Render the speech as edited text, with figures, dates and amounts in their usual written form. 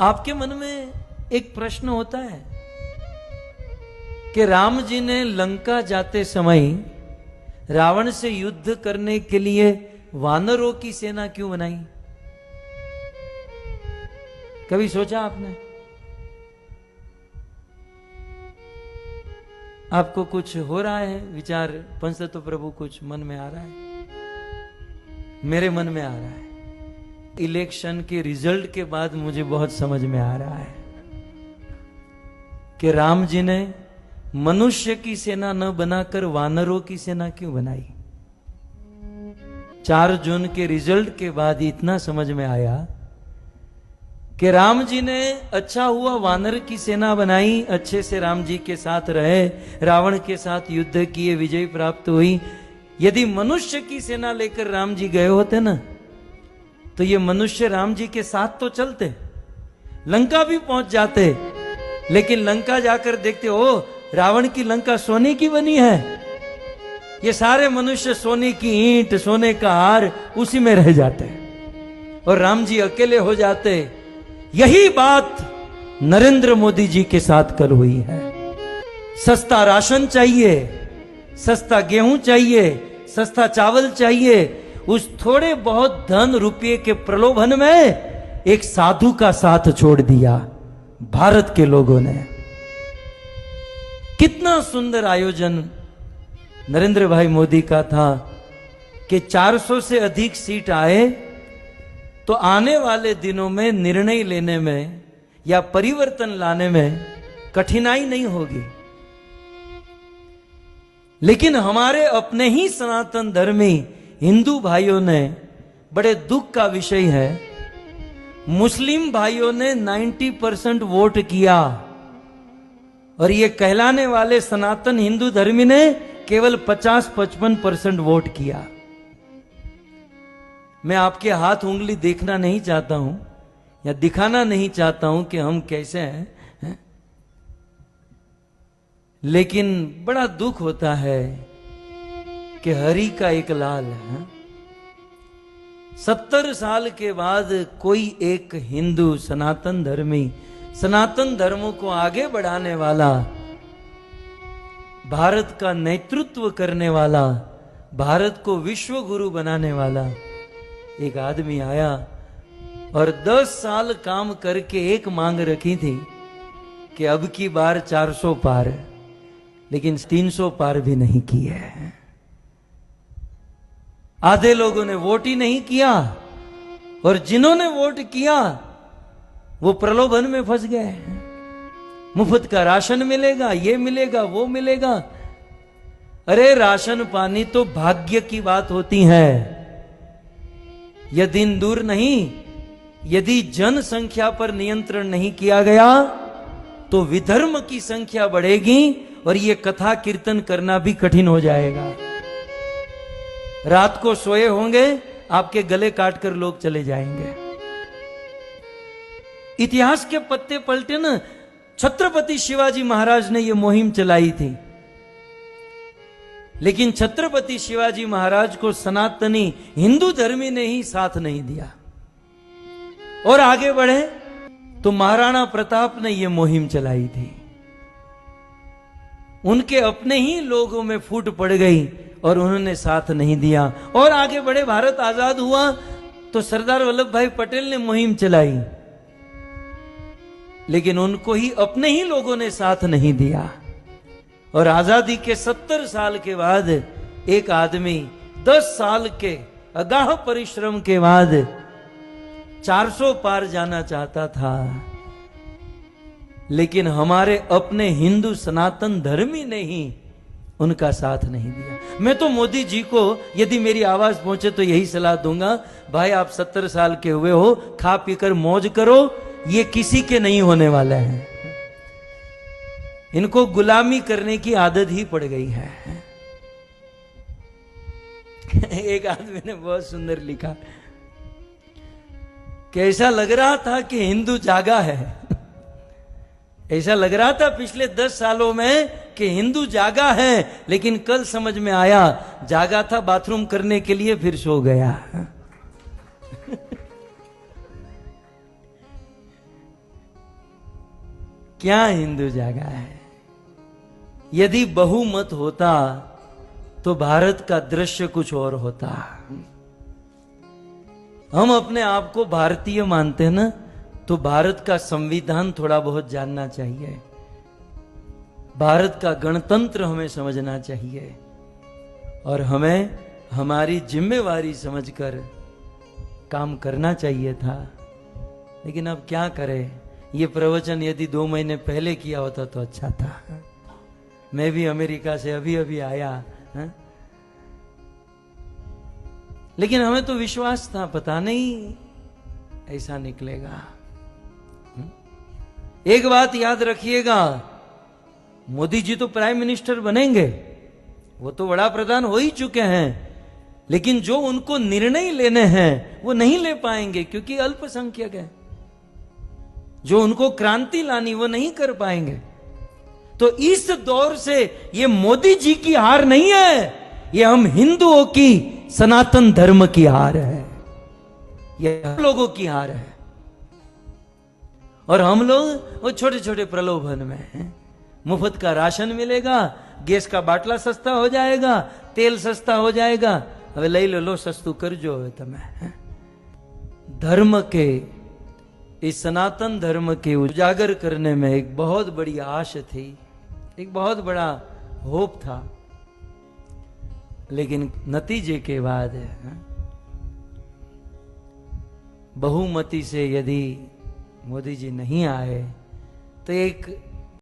आपके मन में एक प्रश्न होता है कि राम जी ने लंका जाते समय रावण से युद्ध करने के लिए वानरों की सेना क्यों बनाई? कभी सोचा आपने? आपको कुछ हो रहा है विचार? पंचतत्व प्रभु कुछ मन में आ रहा है? मेरे मन में आ रहा है। इलेक्शन के रिजल्ट के बाद मुझे बहुत समझ में आ रहा है कि राम जी ने मनुष्य की सेना न बनाकर वानरों की सेना क्यों बनाई। 4 जून के रिजल्ट के बाद इतना समझ में आया कि राम जी ने अच्छा हुआ वानर की सेना बनाई, अच्छे से राम जी के साथ रहे, रावण के साथ युद्ध किए, विजय प्राप्त हुई। यदि मनुष्य की सेना लेकर राम जी गए होते ना, तो ये मनुष्य राम जी के साथ तो चलते, लंका भी पहुंच जाते, लेकिन लंका जाकर देखते ओ रावण की लंका सोने की बनी है, ये सारे मनुष्य सोने की ईंट, सोने का हार, उसी में रह जाते और राम जी अकेले हो जाते। यही बात नरेंद्र मोदी जी के साथ कल हुई है। सस्ता राशन चाहिए, सस्ता गेहूं चाहिए, सस्ता चावल चाहिए, उस थोड़े बहुत धन रुपये के प्रलोभन में एक साधु का साथ छोड़ दिया भारत के लोगों ने। कितना सुंदर आयोजन नरेंद्र भाई मोदी का था कि 400 से अधिक सीट आए तो आने वाले दिनों में निर्णय लेने में या परिवर्तन लाने में कठिनाई नहीं होगी। लेकिन हमारे अपने ही सनातन धर्मी हिंदू भाइयों ने, बड़े दुख का विषय है, मुस्लिम भाइयों ने 90% वोट किया और ये कहलाने वाले सनातन हिंदू धर्मी ने केवल 50-55% वोट किया। मैं आपके हाथ उंगली देखना नहीं चाहता हूं या दिखाना नहीं चाहता हूं कि हम कैसे हैं, लेकिन बड़ा दुख होता है कि हरि का एक लाल है। 70 साल के बाद कोई एक हिंदू सनातन धर्मी, सनातन धर्मों को आगे बढ़ाने वाला, भारत का नेतृत्व करने वाला, भारत को विश्व गुरु बनाने वाला एक आदमी आया और 10 साल काम करके एक मांग रखी थी कि अब की बार 400 पार, लेकिन 300 पार भी नहीं किए हैं। आधे लोगों ने वोट ही नहीं किया और जिन्होंने वोट किया वो प्रलोभन में फंस गए। मुफ्त का राशन मिलेगा, ये मिलेगा, वो मिलेगा। अरे राशन पानी तो भाग्य की बात होती है, यह दिन दूर नहीं। यदि जनसंख्या पर नियंत्रण नहीं किया गया तो विधर्म की संख्या बढ़ेगी और यह कथा कीर्तन करना भी कठिन हो जाएगा। रात को सोए होंगे, आपके गले काटकर लोग चले जाएंगे। इतिहास के पत्ते पलटे ना, छत्रपति शिवाजी महाराज ने यह मुहिम चलाई थी, लेकिन छत्रपति शिवाजी महाराज को सनातनी हिंदू धर्मी ने ही साथ नहीं दिया और आगे बढ़े तो महाराणा प्रताप ने यह मुहिम चलाई थी। उनके अपने ही लोगों में फूट पड़ गई और उन्होंने साथ नहीं दिया और आगे बढ़े। भारत आजाद हुआ तो सरदार वल्लभ भाई पटेल ने मुहिम चलाई, लेकिन उनको ही अपने ही लोगों ने साथ नहीं दिया। और आजादी के 70 साल के बाद एक आदमी 10 साल के अगाह परिश्रम के बाद 400 पार जाना चाहता था, लेकिन हमारे अपने हिंदू सनातन धर्मी ने ही उनका साथ नहीं दिया। मैं तो मोदी जी को यदि मेरी आवाज पहुंचे तो यही सलाह दूंगा, भाई आप 70 साल के हुए हो, खा पीकर मौज करो, ये किसी के नहीं होने वाला है। इनको गुलामी करने की आदत ही पड़ गई है। एक आदमी ने बहुत सुंदर लिखा कि ऐसा लग रहा था कि हिंदू जागा है। ऐसा लग रहा था पिछले 10 सालों में कि हिंदू जागा है, लेकिन कल समझ में आया जागा था बाथरूम करने के लिए, फिर सो गया। क्या हिंदू जागा है। यदि बहुमत होता तो भारत का दृश्य कुछ और होता। हम अपने आप को भारतीय मानते हैं ना, तो भारत का संविधान थोड़ा बहुत जानना चाहिए, भारत का गणतंत्र हमें समझना चाहिए, और हमें हमारी जिम्मेवारी समझकर काम करना चाहिए था। लेकिन अब क्या करें, ये प्रवचन यदि 2 महीने पहले किया होता तो अच्छा था। मैं भी अमेरिका से अभी अभी आया है? लेकिन हमें तो विश्वास था, पता नहीं ऐसा निकलेगा। एक बात याद रखिएगा, मोदी जी तो प्राइम मिनिस्टर बनेंगे, वो तो बड़ा प्रधान हो ही चुके हैं, लेकिन जो उनको निर्णय लेने हैं वो नहीं ले पाएंगे क्योंकि अल्पसंख्यक है। जो उनको क्रांति लानी वो नहीं कर पाएंगे। तो इस दौर से ये मोदी जी की हार नहीं है, ये हम हिंदुओं की सनातन धर्म की हार है, ये हम लोगों की हार है। और हम लोग वो छोटे छोटे प्रलोभन में हैं। मुफ्त का राशन मिलेगा, गैस का बाटला सस्ता हो जाएगा, तेल सस्ता हो जाएगा, હવે લઈ લો સસ્તું કરજો હવે તમે। धर्म के, इस सनातन धर्म के उजागर करने में एक बहुत बड़ी आश थी, एक बहुत बड़ा होप था। लेकिन नतीजे के बाद बहुमति से यदि मोदी जी नहीं आए तो एक